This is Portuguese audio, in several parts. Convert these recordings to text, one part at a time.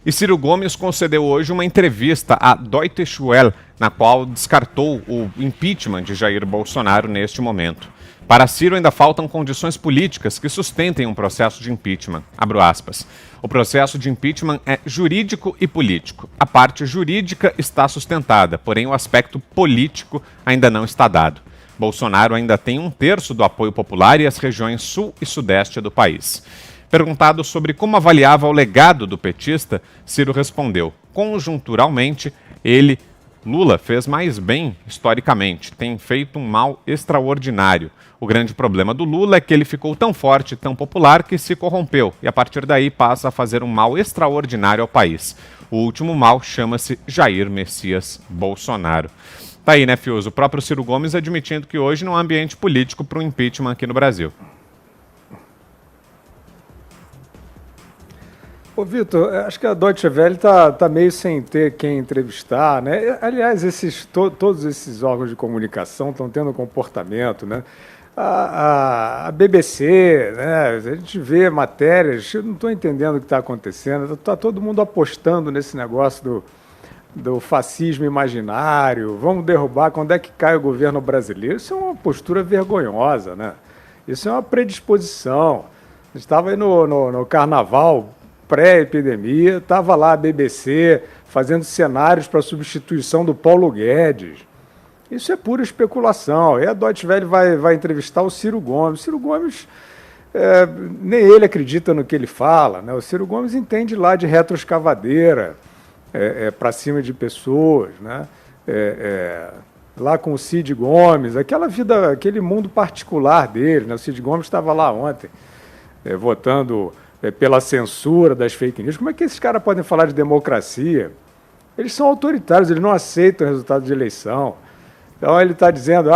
E Ciro Gomes concedeu hoje uma entrevista à Deutsche Welle, na qual descartou o impeachment de Jair Bolsonaro neste momento. Para Ciro, ainda faltam condições políticas que sustentem um processo de impeachment. Abro aspas. O processo de impeachment é jurídico e político. A parte jurídica está sustentada, porém o aspecto político ainda não está dado. Bolsonaro ainda tem 1/3 do apoio popular e as regiões sul e sudeste do país. Perguntado sobre como avaliava o legado do petista, Ciro respondeu: conjunturalmente, Lula fez mais bem historicamente, tem feito um mal extraordinário. O grande problema do Lula é que ele ficou tão forte, tão popular, que se corrompeu e a partir daí passa a fazer um mal extraordinário ao país. O último mal chama-se Jair Messias Bolsonaro. Tá aí, né, Fiuso? O próprio Ciro Gomes admitindo que hoje não há ambiente político para o impeachment aqui no Brasil. Ô, Vitor, acho que a Deutsche Welle tá meio sem ter quem entrevistar, né? Aliás, todos esses órgãos de comunicação estão tendo um comportamento, né? A BBC, né? A gente vê matérias, eu não estou entendendo o que está acontecendo, está todo mundo apostando nesse negócio do fascismo imaginário, vamos derrubar, quando é que cai o governo brasileiro? Isso é uma postura vergonhosa, né? Isso é uma predisposição. A gente estava aí no carnaval, pré-epidemia, estava lá a BBC fazendo cenários para a substituição do Paulo Guedes. Isso é pura especulação. E a Deutsche Welle vai entrevistar o Ciro Gomes. O Ciro Gomes, nem ele acredita no que ele fala, né? O Ciro Gomes entende lá de retroescavadeira, para cima de pessoas, né? Lá com o Cid Gomes, aquele mundo particular dele, né? O Cid Gomes estava lá ontem, votando pela censura das fake news. Como é que esses caras podem falar de democracia? Eles são autoritários, eles não aceitam o resultado de eleição. Então ele está dizendo,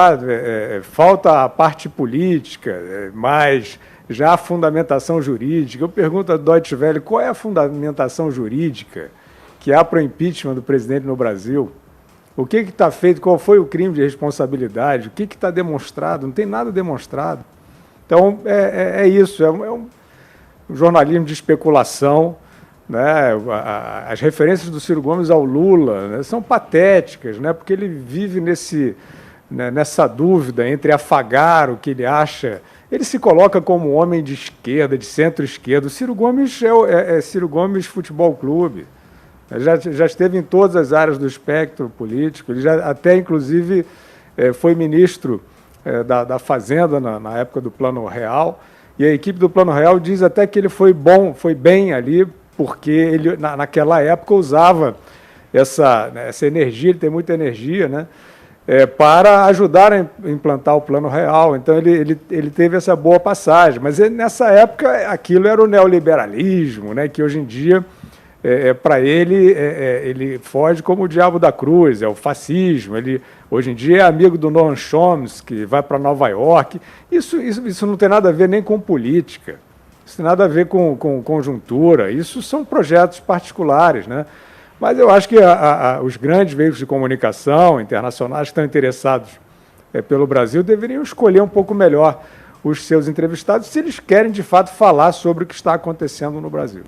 falta a parte política, mas já a fundamentação jurídica. Eu pergunto à Deutsche Welle, qual é a fundamentação jurídica que há para o impeachment do presidente no Brasil? O que está feito? Qual foi o crime de responsabilidade? O que está demonstrado? Não tem nada demonstrado. Então, é isso, é um jornalismo de especulação, né? As referências do Ciro Gomes ao Lula, né, são patéticas, né? Porque ele vive nessa dúvida entre afagar o que ele acha. Ele se coloca como um homem de esquerda, de centro-esquerda. O Ciro Gomes é Ciro Gomes Futebol Clube. Já esteve em todas as áreas do espectro político. Ele já até, inclusive, foi ministro da Fazenda na época do Plano Real. E a equipe do Plano Real diz até que ele foi bem ali, porque ele, naquela época, usava essa energia, ele tem muita energia, né, para ajudar a implantar o Plano Real. Então, ele teve essa boa passagem. Mas nessa época, aquilo era o neoliberalismo, né, que hoje em dia, para ele foge como o diabo da cruz, é o fascismo. Ele, hoje em dia, é amigo do Noam Chomsky, vai para Nova York. Isso não tem nada a ver nem com política, isso tem nada a ver com conjuntura, isso são projetos particulares, né? Mas eu acho que os grandes veículos de comunicação internacionais que estão interessados pelo Brasil deveriam escolher um pouco melhor os seus entrevistados se eles querem, de fato, falar sobre o que está acontecendo no Brasil.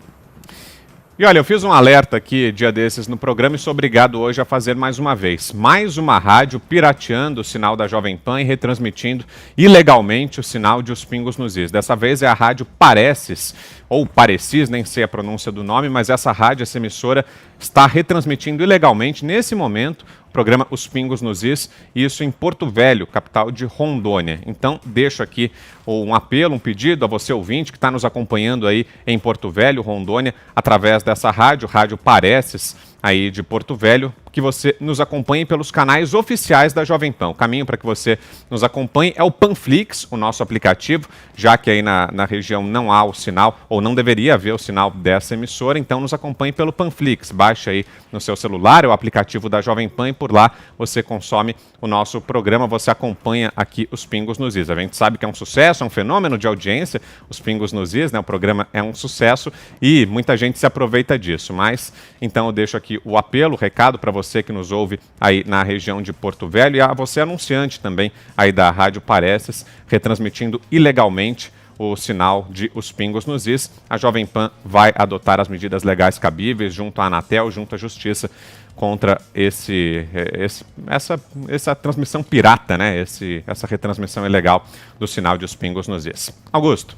E olha, eu fiz um alerta aqui, dia desses, no programa e sou obrigado hoje a fazer mais uma vez. Mais uma rádio pirateando o sinal da Jovem Pan e retransmitindo ilegalmente o sinal de Os Pingos nos Is. Dessa vez é a rádio Pareces, ou Parecis, nem sei a pronúncia do nome, mas essa rádio, essa emissora, está retransmitindo ilegalmente, nesse momento, o programa Os Pingos nos Is, isso em Porto Velho, capital de Rondônia. Então, deixo aqui um apelo, um pedido a você ouvinte que está nos acompanhando aí em Porto Velho, Rondônia, através dessa rádio Pareces, aí de Porto Velho, que você nos acompanhe pelos canais oficiais da Jovem Pan. O caminho para que você nos acompanhe é o Panflix, o nosso aplicativo, já que aí na região não há o sinal, ou não deveria haver o sinal dessa emissora, então nos acompanhe pelo Panflix. Baixe aí no seu celular, é o aplicativo da Jovem Pan, e por lá você consome o nosso programa, você acompanha aqui Os Pingos nos Is. A gente sabe que é um sucesso, é um fenômeno de audiência, Os Pingos nos Is, né? O programa é um sucesso e muita gente se aproveita disso, mas então eu deixo aqui o apelo, o recado para você que nos ouve aí na região de Porto Velho e a você anunciante também aí da Rádio Pareces, retransmitindo ilegalmente o sinal de Os Pingos nos Is. A Jovem Pan vai adotar as medidas legais cabíveis junto à Anatel, junto à Justiça, contra essa transmissão pirata, né? Essa retransmissão ilegal do sinal de Os Pingos nos Is. Augusto.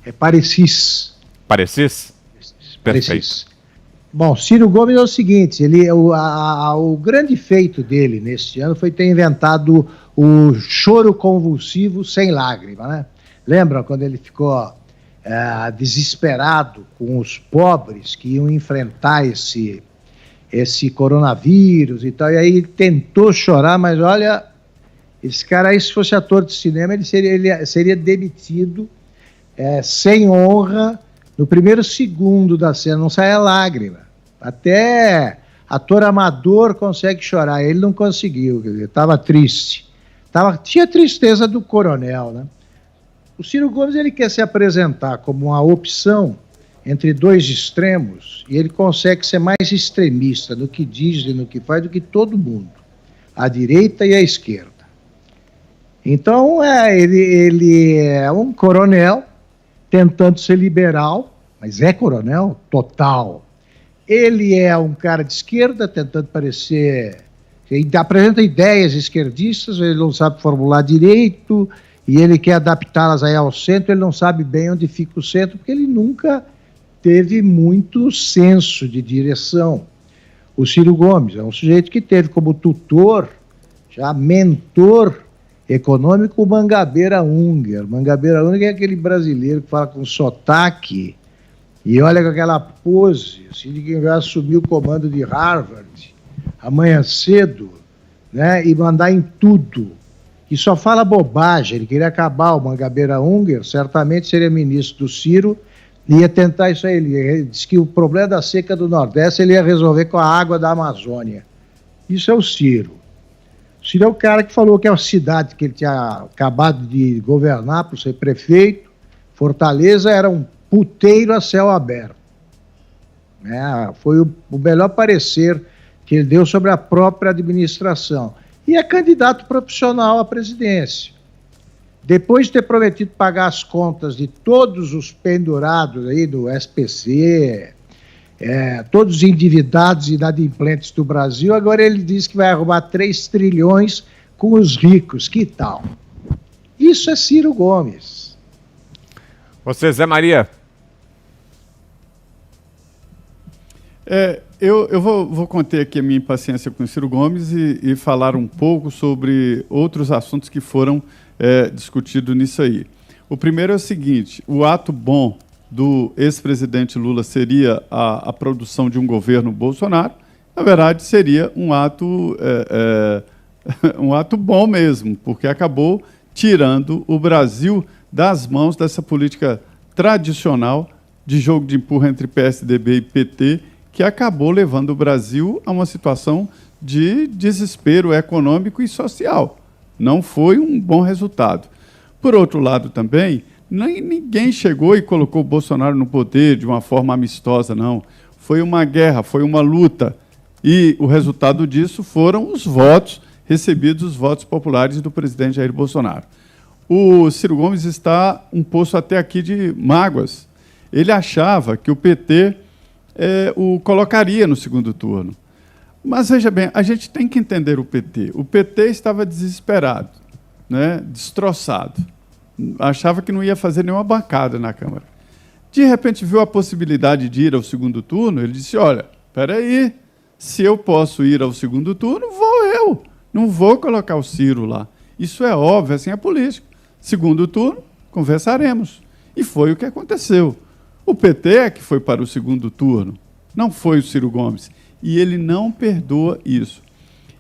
É Parecis. Parecis? Perfeito. Bom, Ciro Gomes é o seguinte, o grande feito dele neste ano foi ter inventado o choro convulsivo sem lágrima, né? Lembram quando ele ficou desesperado com os pobres que iam enfrentar esse coronavírus e tal, e aí ele tentou chorar, mas olha, esse cara aí, se fosse ator de cinema, ele seria demitido sem honra no primeiro segundo da cena, não sai a lágrima. Até ator amador consegue chorar, ele não conseguiu, ele estava triste. Tinha tristeza do coronel, né? O Ciro Gomes, ele quer se apresentar como uma opção entre dois extremos, e ele consegue ser mais extremista no que diz e no que faz do que todo mundo, a direita e a esquerda. Então, ele é um coronel tentando ser liberal, mas é coronel total. Ele é um cara de esquerda tentando parecer... Ele apresenta ideias esquerdistas, ele não sabe formular direito, e ele quer adaptá-las aí ao centro, ele não sabe bem onde fica o centro, porque ele nunca teve muito senso de direção. O Ciro Gomes é um sujeito que teve como tutor, já mentor econômico, o Mangabeira Unger. Mangabeira Unger é aquele brasileiro que fala com sotaque e olha com aquela pose, assim, de quem vai assumir o comando de Harvard amanhã cedo, né, e mandar em tudo. E só fala bobagem, ele queria acabar o Mangabeira Unger, certamente seria ministro do Ciro, ia tentar isso aí. Ele disse que o problema da seca do Nordeste ele ia resolver com a água da Amazônia. Isso é o Ciro. O Ciro é o cara que falou que a cidade que ele tinha acabado de governar por ser prefeito, Fortaleza, era um puteiro a céu aberto. Foi o melhor parecer que ele deu sobre a própria administração. E é candidato profissional à presidência. Depois de ter prometido pagar as contas de todos os pendurados aí do SPC, todos os endividados e inadimplentes do Brasil, agora ele diz que vai arrumar 3 trilhões com os ricos. Que tal? Isso é Ciro Gomes. Você, Zé Maria. Eu vou conter aqui a minha impaciência com o Ciro Gomes e falar um pouco sobre outros assuntos que foram discutidos nisso aí. O primeiro é o seguinte: o ato bom do ex-presidente Lula seria a produção de um governo Bolsonaro. Na verdade, seria um ato bom mesmo, porque acabou tirando o Brasil das mãos dessa política tradicional de jogo de empurra entre PSDB e PT, que acabou levando o Brasil a uma situação de desespero econômico e social. Não foi um bom resultado. Por outro lado, também, ninguém chegou e colocou o Bolsonaro no poder de uma forma amistosa, não. Foi uma guerra, foi uma luta. E o resultado disso foram os votos recebidos, os votos populares do presidente Jair Bolsonaro. O Ciro Gomes está um poço até aqui de mágoas. Ele achava que o PT o colocaria no segundo turno. Mas, veja bem, a gente tem que entender o PT. O PT estava desesperado, né, destroçado. Achava que não ia fazer nenhuma bancada na Câmara. De repente, viu a possibilidade de ir ao segundo turno, ele disse, olha, espera aí, se eu posso ir ao segundo turno, vou eu. Não vou colocar o Ciro lá. Isso é óbvio, assim é política. Segundo turno, conversaremos. E foi o que aconteceu. O PT é que foi para o segundo turno, não foi o Ciro Gomes. E ele não perdoa isso.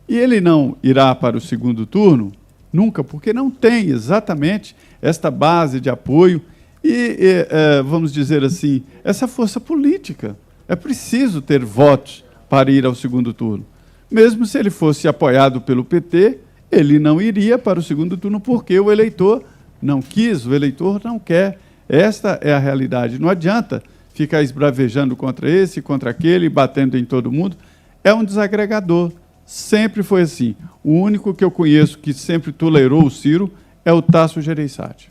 E ele não irá para o segundo turno nunca, porque não tem exatamente esta base de apoio e vamos dizer assim, essa força política. É preciso ter votos para ir ao segundo turno. Mesmo se ele fosse apoiado pelo PT, ele não iria para o segundo turno, porque o eleitor não quis, o eleitor não quer. Esta é a realidade. Não adianta ficar esbravejando contra esse, contra aquele, batendo em todo mundo. É um desagregador. Sempre foi assim. O único que eu conheço que sempre tolerou o Ciro é o Tasso Gereissati.